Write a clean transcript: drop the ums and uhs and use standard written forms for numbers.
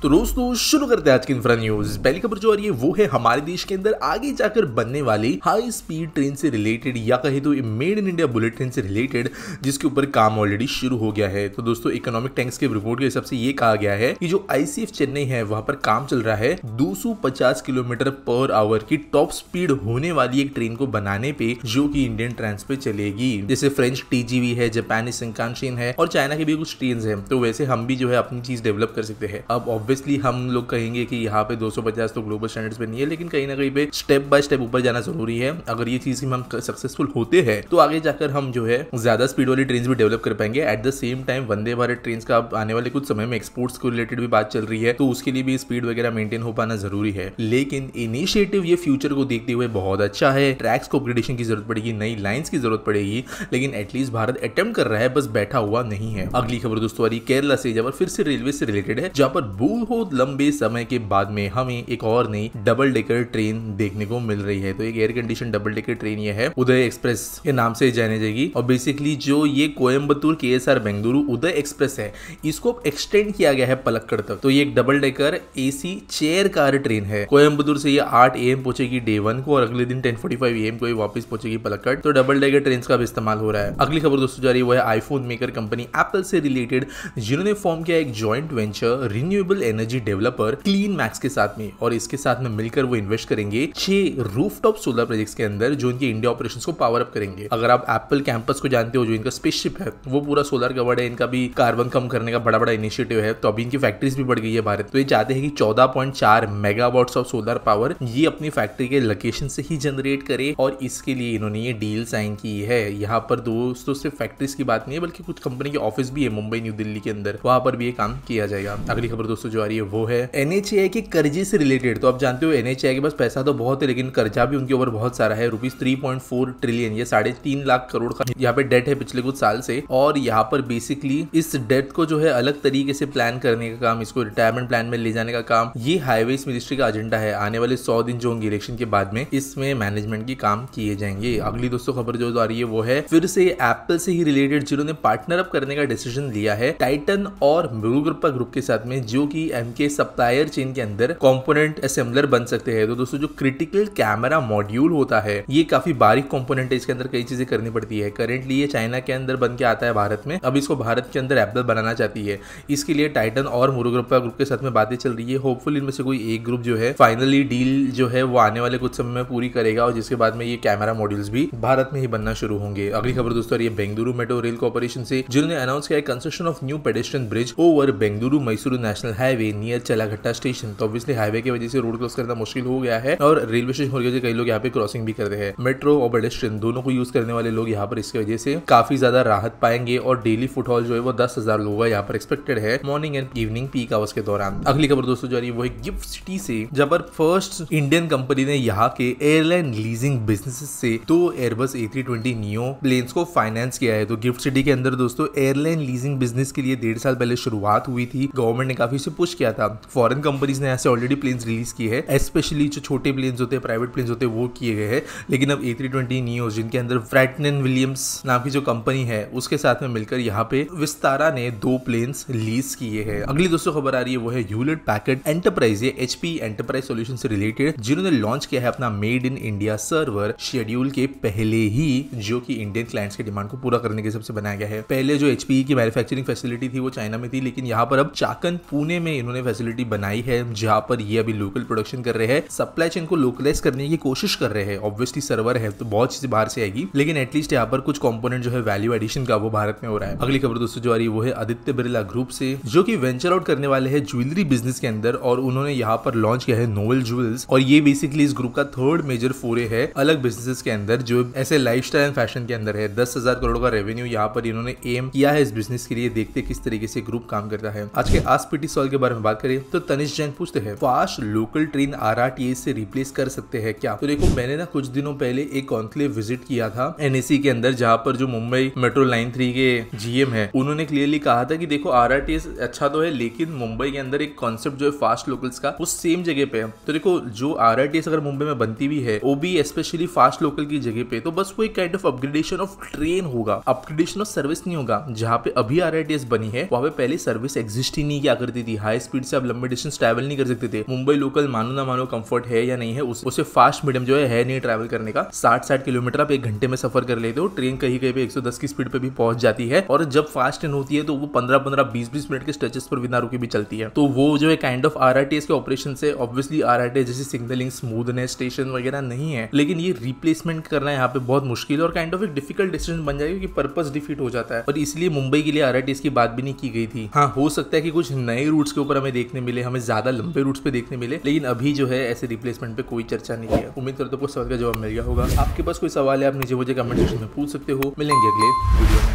तो दोस्तों शुरू करते हैं आज की इंफ्रा न्यूज। पहली खबर जो आ रही है वो है हमारे देश के अंदर आगे जाकर बनने वाली हाई स्पीड ट्रेन से रिलेटेड या कहे तो made in India bullet train से रिलेटेड, जिसके ऊपर काम ऑलरेडी शुरू हो गया है। तो दोस्तों इकोनॉमिक टाइम्स के रिपोर्ट के हिसाब से ये कहा गया है कि जो आईसीएफ चेन्नई है वहां पर काम चल रहा है 250 किलोमीटर पर आवर की टॉप स्पीड होने वाली एक ट्रेन को बनाने पे, जो कि इंडियन ट्रेन्स पे चलेगी। जैसे फ्रेंच टीजीवी है, जापानी शिंकानसेन है और चाइना की भी कुछ ट्रेन है। तो वैसे हम भी जो है अपनी चीज डेवलप कर सकते हैं। अब ऑब्वियसली हम लोग कहेंगे कि यहाँ पे 250 तो ग्लोबल स्टैंडर्ड्स पे नहीं है, लेकिन कहीं ना कहीं पे स्टेप बाय स्टेप ऊपर जाना जरूरी है। अगर ये चीज हम सक्सेसफुल होते हैं तो आगे जाकर हम जो है ज्यादा स्पीड वाली ट्रेन भी डेवलप कर पाएंगे। At the same time Vande Bharat train का आने वाले कुछ समय में एक्सपोर्ट्स को रिलेटेड भी बात चल रही है, तो उसके लिए भी स्पीड वगैरह मेंटेन हो पाना जरूरी है। लेकिन इनिशिएटिव ये फ्यूचर को देखते हुए बहुत अच्छा है। ट्रैक्स को अपग्रेडेशन की जरूरत पड़ेगी, नई लाइंस की जरूरत पड़ेगी, लेकिन एटलीस्ट भारत अटेम्प्ट कर रहा है, बस बैठा हुआ नहीं है। अगली खबर दोस्तों आ रही केरला से, जहां पर फिर से रेलवे से रिलेटेड है, जहां पर बहुत लंबे समय के बाद में हमें एक और नई डबल डेकर ट्रेन देखने को मिल रही है। तो एक air condition double decker train ये है, उदय एक्सप्रेस के नाम से जानी जाएगी। और बेसिकली जो ये कोयम्बतूर केएसआर बेंगलुरु उदय एक्सप्रेस है, इसको एक्सटेंड किया गया है पलक्कड़ तक। तो ये एक double decker AC chair car train है। कोयम्बतूर से ये 8 AM पहुंचेगी डे 1 को और अगले दिन 10:45 AM को वापस पहुंचेगी पलक्कड़। तो डबल डेकर ट्रेन का भी इस्तेमाल हो रहा है। अगली खबर दोस्तों जा रही है वो है आईफोन मेकर कंपनी एप्पल से रिलेटेड, जिन्होंने फॉर्म किया एक joint venture renewable energy developer clean max के साथ में, और इसके साथ में मिलकर वो इन्वेस्ट करेंगे 6 रूफटॉप सोलर प्रोजेक्ट्स के अंदर, जो इनके इंडिया ऑपरेशंस को पावर अप करेंगे। अगर आप एप्पल कैंपस को जानते हो, जो इनका स्पेसशिप है वो पूरा सोलर कवर्ड है, इनका भी कार्बन कम करने का बड़ा इनिशिएटिव है। तो अभी इनकी फैक्ट्रीज भी बढ़ गई है भारत। तो ये चाहते हैं कि 14.4 मेगावाट्स ऑफ सोलर पावर ये अपनी फैक्ट्री के लोकेशन से ही जनरेट करे, और इसके लिए इन्होंने ये डील साइन की है। यहाँ पर दोस्तों सिर्फ फैक्ट्रीज की बात नहीं है, बल्कि कुछ कंपनी के ऑफिस भी है मुंबई न्यू दिल्ली के अंदर, वहां पर भी ये काम किया जाएगा। अगली खबर दोस्तों जो आ रही है वो है NHAI के कर्जे से रिलेटेड। तो आप जानते हो NHAI के पास पैसा तो बहुत है, लेकिन कर्जा भी उनके ऊपर बहुत सारा है। ₹3.4 ट्रिलियन, ये 3.5 लाख करोड़ का यहाँ पे डेट है पिछले कुछ साल से। और यहाँ पर बेसिकली इस डेट को जो है अलग तरीके से प्लान करने का काम, इसको रिटायरमेंट प्लान में ले जाने का काम, ये हाईवेज मिनिस्ट्री का एजेंडा है। आने वाले 100 दिन जो होंगे इलेक्शन के बाद में, इसमें मैनेजमेंट की काम किए जाएंगे। अगली दोस्तों खबर जो आ रही है वो है फिर से एप्पल से ही रिलेटेड, जिन्होंने पार्टनर अप करने का डिसीजन लिया है टाइटन और मुरुगप्पा ग्रुप के साथ में, जो कि एमके सप्लायर चेन के अंदर कंपोनेंट असेंबलर बन सकते हैं। तो दोस्तों जो क्रिटिकल कैमरा मॉड्यूल होता है, ये काफी बारीक कंपोनेंट है, इसके अंदर कई चीजें करनी पड़ती है। करेंटली ये चाइना के अंदर बन के आता है भारत में, अब इसको भारत के अंदर एप्पल बनाना चाहती है। इसके लिए टाइटन और मुरुगप्पा ग्रुप के साथ में बातें चल रही है। होपफुली इनमें से कोई एक ग्रुप जो है फाइनली डील जो है वो आने वाले कुछ समय में पूरी करेगा, और जिसके बाद में ये कैमरा मॉड्यूल्स भी भारत में ही बनना शुरू होंगे। अगली खबर दोस्तों ये बेंगलुरु मेट्रो रेल कॉर्पोरेशन से, जिन्होंने अनाउंस किया है construction of new pedestrian bridge over Bengaluru Mysuru national highway near Chalaghatta station. तो ऑब्वियसली हाईवे की वजह से रोड क्रॉस करना मुश्किल हो गया है, और रेलवे स्टेशन हो गया, कई लोग यहाँ पे क्रॉसिंग भी करते हैं। मेट्रो और पेडेस्ट्रियन दोनों को यूज करने वाले लोग यहाँ पर इसकी वजह से काफी ज्यादा राहत पाएंगे, और डेली फुटफॉल जो है वो 10,000 लोगों का यहाँ पर एक्सपेक्टेड है morning and evening peak hours के दौरान। अगली खबर दोस्तों जो आ रही है वो है गिफ्ट सिटी से, जब पर फर्स्ट इंडियन कंपनी ने यहाँ के एयरलाइन लीजिंग बिजनेस से 2 एयरबस A320 नियो प्लेन्स को फाइनेंस किया है। तो गिफ्ट सिटी के अंदर दोस्तों एयरलाइन लीजिंग बिजनेस के लिए 1.5 साल पहले शुरुआत हुई थी। गवर्नमेंट ने काफी से पुश किया था, फॉरेन कंपनीज ने ऐसे ऑलरेडी प्लेन्स रिलीज किए हैं, स्पेशली जो छोटे प्लेन्स होते हैं, प्राइवेट प्लेन्स होते हैं, वो किए गए हैं। लेकिन अब A320 नियो, जिनके अंदर फ्रैट एंड विलियम्स नाम की जो कंपनी है उसके साथ में मिलकर यहाँ पे विस्तारा ने 2 प्लेन्स लीज किए हैं। अगली दोस्तों खबर आ रही है वो है ह्यूलेट पैकर्ड एंटरप्राइज, ये HP एंटरप्राइज सॉल्यूशन से रिलेटेड, जिन्होंने लॉन्च किया है अपना made in India server schedule के पहले ही, जो कि इंडियन क्लाइंट्स की डिमांड को पूरा करने के हिसाब से बनाया गया है। पहले जो HP की मैन्युफैक्चरिंग फैसिलिटी थी वो चाइना में थी, लेकिन यहाँ पर अब चाकन पुणे में इन्होंने फैसिलिटी बनाई है, जहां पर ये अभी लोकल प्रोडक्शन कर रहे हैं, सप्लाई चेन को लोकलाइज करने की कोशिश कर रहे हैं। ऑब्वियसली सर्वर है तो बहुत चीजें बाहर से आएगी, लेकिन एटलीस्ट यहाँ पर कुछ कंपोनेंट जो है वैल्यू एडिशन का वो भारत में हो रहा है। अगली खबर दोस्तों जो आ रही है वो है आदित्य बिरला ग्रुप से, जो कि वेंचर आउट करने वाले हैं ज्वेलरी बिजनेस के अंदर, और उन्होंने यहाँ पर लॉन्च किया है नोवेल ज्वेल्स। और ये बेसिकली इस ग्रुप का 3rd मेजर फोरे है अलग बिजनेसेस के अंदर, जो ऐसे लाइफस्टाइल एंड फैशन के अंदर है। 10,000 करोड़ का रेवेन्यू यहाँ पर इन्होंने एम किया है इस बिजनेस के लिए। देखते किस तरीके से ग्रुप काम करता है। आज के आस्क पीटी सवाल के बारे में बात करें तो तनिष जैन पूछते हैं, फास्ट लोकल ट्रेन RRTS से रिप्लेस कर सकते हैं क्या? तो देखो, मैंने ना कुछ दिनों पहले एक कॉन्क्लेव विजिट किया था NSE के अंदर, जहाँ पर जो मुंबई मेट्रो लाइन 3 के GM है, उन्होंने क्लियरली कहा था कि देखो RRTS अच्छा तो है, लेकिन मुंबई के अंदर एक कॉन्सेप्ट जो है फास्ट लोकल्स का, वो सेम जगह पे है। तो देखो, जो RRTS अगर मुंबई में बनती भी है, वो भी स्पेशली फास्ट लोकल की जगह पे, तो बस वो एक kind of upgradation of train होगा, अपग्रेडेशन ऑफ सर्विस नहीं होगा। जहाँ पे अभी RRTS बनी है, वहाँ पे पहले सर्विस एग्जिस्ट ही नहीं किया करती थी। हाई स्पीड से आप लंबे डिस्टेंस ट्रैवल नहीं कर सकते थे। मुंबई लोकल मानो ना मानो कंफर्ट है या नहीं है, उसे फास्ट मीडियम जो है नहीं ट्रैवल करने का। 60 किलोमीटर आप 1 घंटे में सफर कर लेते हो। ट्रेन कहीं कहीं पे 110 की स्पीड पे भी पहुंच जाती है, और जब फास्ट ट्रेन होती है तो वो 15-15, 20-20 मिनट के स्ट्रेचेस पर बिना रुके भी चलती है। तो वो जो है काइंड ऑफ आरआरटीएस के ऑपरेशन से, ऑब्वियसली आरआरटीएस जैसे सिग्नलिंग स्मूथनेस, स्टेशन वगैरह नहीं है, लेकिन ये रिप्लेसमेंट करना यहाँ पे बहुत मुश्किल और काइंड ऑफ एक डिफिकल्ट डिसीजन बन जाएगा कि पर्पस डिफीट हो जाता है, और इसलिए मुंबई के लिए आरआरटीएस की बात भी नहीं की गई थी। हाँ, हो सकता है कि कुछ नए रूट्स के ऊपर हमें देखने मिले, हमें ज्यादा लंबे रूट्स पे देखने मिले, लेकिन अभी जो है ऐसे रिप्लेसमेंट पे कोई चर्चा नहीं है। उम्मीद करता हूं आपको सवाल का जवाब मिल गया होगा। आपके पास कोई सवाल है आप नीचे मुझे कमेंट सेक्शन में पूछ सकते हो। मिलेंगे अगले वीडियो में।